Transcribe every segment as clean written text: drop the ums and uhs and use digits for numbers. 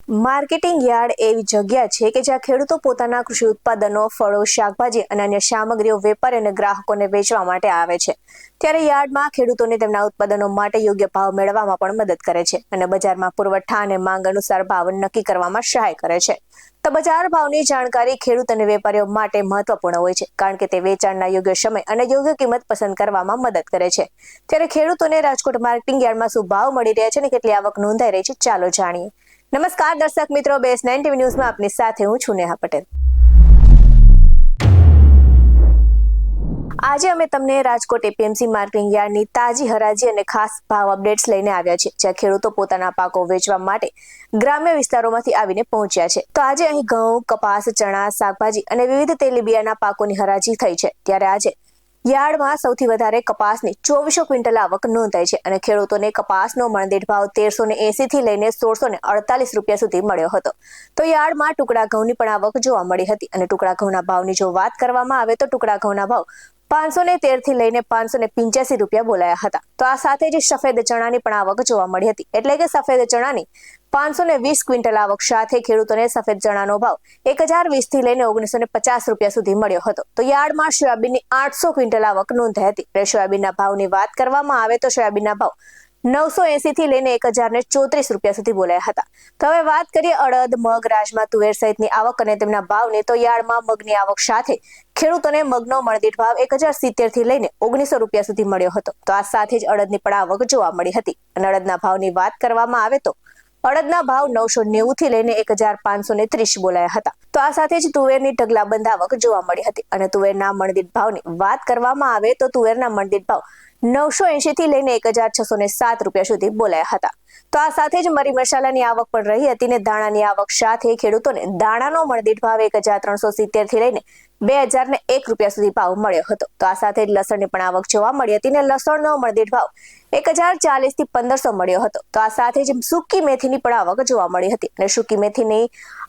Marketing yard એવી જગ્યા છે કે જ્યાં ખેડૂતો પોતાના કૃષિ ઉત્પાદનો, ફળો, શાકભાજી અને અન્ય સામગ્રીઓ વેપારી અને ગ્રાહકોને વેચવા માટે આવે છે. ત્યારે યાર્ડમાં ખેડૂતોને તેમના ઉત્પાદનો માટે યોગ્ય ભાવ મેળવવામાં પણ મદદ કરે છે અને બજારમાં પુરવઠા અને માંગ અનુસાર ભાવ નક્કી કરવામાં સહાય કરે છે. તો બજાર ભાવની જાણકારી ખેડૂત અને વેપારીઓ માટે મહત્વપૂર્ણ હોય છે, કારણ કે તે વેચાણના યોગ્ય સમય અને યોગ્ય કિંમત પસંદ કરવામાં મદદ કરે છે. ત્યારે ખેડૂતોને રાજકોટ માર્કેટિંગ યાર્ડમાં શું ભાવ મળી રહ્યા છે અને કેટલી આવક નોંધાઈ રહી છે, ચાલો જાણીએ. નમસ્કાર દર્શક મિત્રો, BS9 TV ન્યૂઝમાં આપની સાથે હું છું નેહા પટેલ. આજે અમે તમને રાજકોટ APMC માર્કેટિંગ યાર્ડની તાજી હરાજી અને ખાસ ભાવ અપડેટ્સ લઈને આવ્યા છે, જ્યાં ખેડૂતો પોતાના પાકો વેચવા માટે ગ્રામ્ય વિસ્તારોમાંથી આવીને પહોંચ્યા છે. તો આજે અહીં ઘઉં, કપાસ, ચણા, શાકભાજી અને વિવિધ તેલીબિયાના પાકોની હરાજી થઈ છે. ત્યારે આજે યાર્ડમાં સૌથી વધારે કપાસની 2400 ક્વિન્ટલ આવક નોંધાઈ છે અને ખેડૂતોને કપાસનો મણદીઠ ભાવ 1380 થી લઈને 1648 રૂપિયા સુધી મળ્યો હતો. તો યાર્ડમાં ટુકડા ઘઉંની પણ આવક જોવા મળી હતી અને ટુકડા ઘઉંના ભાવની જો વાત કરવામાં આવે તો ટુકડા ઘઉંના ભાવ 513 થી લઈને 585 રૂપિયા બોલાયા હતા. તો આ સાથે જ સફેદ ચણાની પણ આવક જોવા મળી હતી, એટલે કે સફેદ ચણાની 520 ક્વિન્ટલ આવક સાથે ખેડૂતોને સફેદ ચણાનો ભાવ 1020 થી લઈને 1950 રૂપિયા સુધી મળ્યો હતો. તો યાર્ડમાં સોયાબીનની 800 ક્વિન્ટલ આવક નોંધાઈ હતી. સોયાબીનના ભાવની વાત કરવામાં આવે તો સોયાબીનના ભાવ 980 થી લઈને 1034 રૂપિયા સુધી બોલાયા હતા. તો હવે વાત કરીએ અડદ, મગ, રાજમા, તુવેર સહિતની આવક અને તેમના ભાવની. તો યાર્ડમાં મગની આવક સાથે ખેડૂતોને મગનો મણદીઠ ભાવ 1070 થી લઈને 1900 રૂપિયા સુધી મળ્યો હતો. તો આ સાથે જ અડદની પણ આવક જોવા મળી હતી અને અડદના ભાવની વાત કરવામાં આવે તો અડદના ભાવ 990 થી લઈને 1530 બોલાયા હતા. તો આ સાથે જ તુવેરની ઢગલાબંધ આવક જોવા મળી હતી અને તુવેરના મણદીઠ ભાવની વાત કરવામાં આવે તો તુવેરના મણદીઠ ભાવ 980 થી લઈને 1607 રૂપિયા સુધી બોલાયા હતા. તો આ સાથે જ મરી મસાલાની આવક પણ રહી હતી ને દાણાની આવક સાથે ખેડૂતોને દાણાનો મણદીઠ ભાવ 1370 થી લઈને 2001 રૂપિયા સુધી ભાવ મળ્યો હતો. તો આ સાથે જ લસણની પણ આવક જોવા મળી હતી ને લસણનો મણદીઠ ભાવ 1040 થી 1500 મળ્યો હતો. તો આ સાથે જ સૂકી મેથીની પણ આવક જોવા મળી હતી અને સૂકી મેથીની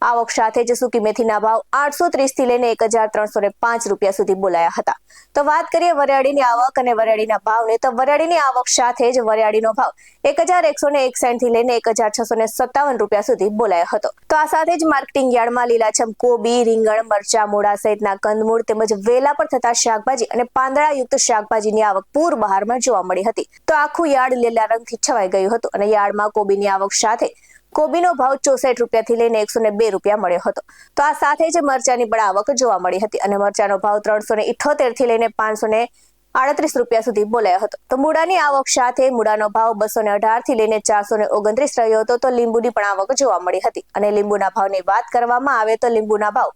આવક સાથે જ સૂકી મેથીના ભાવ 830 થી લઈને 1305 રૂપિયા સુધી બોલાયા હતા. તો વાત કરીએ વરિયાળીની આવક અને વરિયાળીના ભાવની. તો વરિયાળીની આવક સાથે જ વરિયાળીનો ભાવ 1161 થી લઈને 1657 રૂપિયા સુધી બોલાયો હતો. તો આ સાથે જ માર્કેટિંગ યાર્ડમાં લીલાછમ કોબી, રીંગણ, મરચા, મૂળા સહિતના કંદમૂળ તેમજ વેલા પર થતા શાકભાજી અને પાંદડાયુક્ત શાકભાજીની આવક પૂર બહારમાં જોવા મળી હતી. તો આખું યાર્ડ લીલા રંગથી છવાઈ ગયું હતું અને યાર્ડમાં કોબીની આવક સાથે કોબીનો ભાવ 64 રૂપિયાથી લઈને 102 રૂપિયા મળ્યો હતો. તો આ સાથે જ મરચાની પણ આવક જોવા મળી હતી અને મરચાનો ભાવ 378 થી લઈને 538 રૂપિયા સુધી બોલાયો હતો. તો મૂળાની આવક સાથે મૂળાનો ભાવ 218 થી લઈને 429 રહ્યો હતો. તો લીંબુની પણ આવક જોવા મળી હતી અને લીંબુના ભાવની વાત કરવામાં આવે તો લીંબુના ભાવ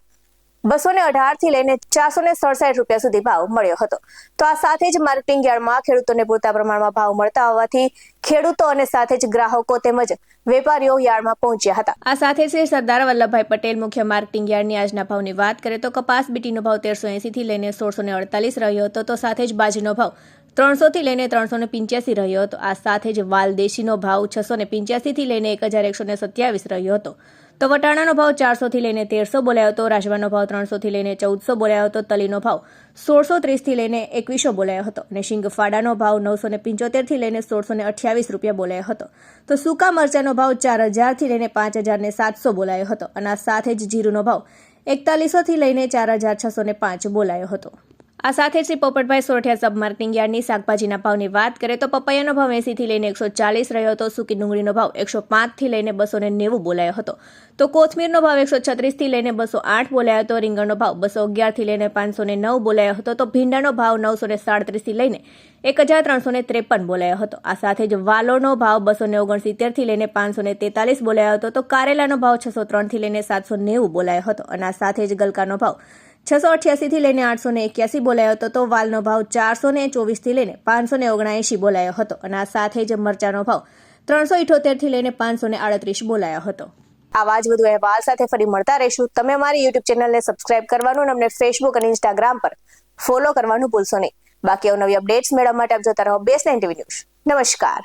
218 થી લઈને 467 રૂપિયા સુધી ભાવ મળ્યો હતો. તો આ સાથે જ માર્કેટિંગ યાર્ડમાં ખેડૂતોને પૂરતા પ્રમાણમાં ભાવ મળતા હોવાથી ખેડૂતો અને સાથે જ ગ્રાહકો તેમજ વેપારીઓ યાર્ડમાં પહોંચ્યા હતા. આ સાથે જ સરદાર વલ્લભભાઈ પટેલ મુખ્ય માર્કેટિંગ યાર્ડની આજના ભાવની વાત કરીએ તો કપાસ બીટીનો ભાવ 1380 થી લઈને 1648 રહ્યો હતો. તો સાથે જ બાજરીનો ભાવ 300 થી લઈને 385 રહ્યો હતો. આ સાથે જ વાલદેશીનો ભાવ 685 થી લઈને 1127 રહ્યો હતો. તો વટાણાનો ભાવ 400 થી લઈને 1300 બોલાયો હતો. રાજમાનો ભાવ 300 થી લઈને 1400 બોલાયો હતો. તલીનો ભાવ 1630 થી લઈને 2100 બોલાયો હતો અને શીંગફાડાનો ભાવ 975 થી લઈને 1628 રૂપિયા બોલાયો હતો. તો સૂકા મરચાનો ભાવ 4000 થી લઈને 5700 બોલાયો હતો અને આ સાથે જ જીરુનો ભાવ 4100 થી લઈને 4605 બોલાયો હતો. આ સાથે જ શ્રી પોપટભાઈ સોરઠિયા સબ માર્કેટિંગ યાર્ડની શાકભાજીના ભાવની વાત કરીએ તો પપૈયાનો ભાવ 80 થી લઈને 140 રહ્યો હતો. સૂકી ડુંગળીનો ભાવ 105 થી લઈને 290 બોલાયો હતો. તો કોથમીરનો ભાવ 136 થી લઈને 208 બોલાયો હતો. રીંગણનો ભાવ 211 થી લઈને 509 બોલાયો હતો. તો ભીંડાનો ભાવ 937 થી લઈને 1353 બોલાયો હતો. આ સાથે જ વાલોનો ભાવ 269 થી લઈને 543 બોલાયો હતો. તો કારેલાનો ભાવ 603 થી લઈને 790 બોલાયો હતો અને આ સાથે જ ગલકાનો ભાવ 688 થી લઈને 881 બોલાયો હતો. તો વાલનો ભાવ 424 થી લઈને 579 બોલાયો હતો અને આ સાથે જ મરચાનો ભાવ 378 થી લઈને 538 બોલાયો હતો. આવા જ વધુ અહેવાલ સાથે ફરી મળતા રહીશું. તમે અમારી YouTube ચેનલને સબસ્ક્રાઇબ કરવાનું અને અમને Facebook અને Instagram પર ફોલો કરવાનું ભૂલશો નહીં. બાકી નવી અપડેટ્સ મેળવવા માટે આપ જોતા રહો BS9 TV ન્યૂઝ. નમસ્કાર.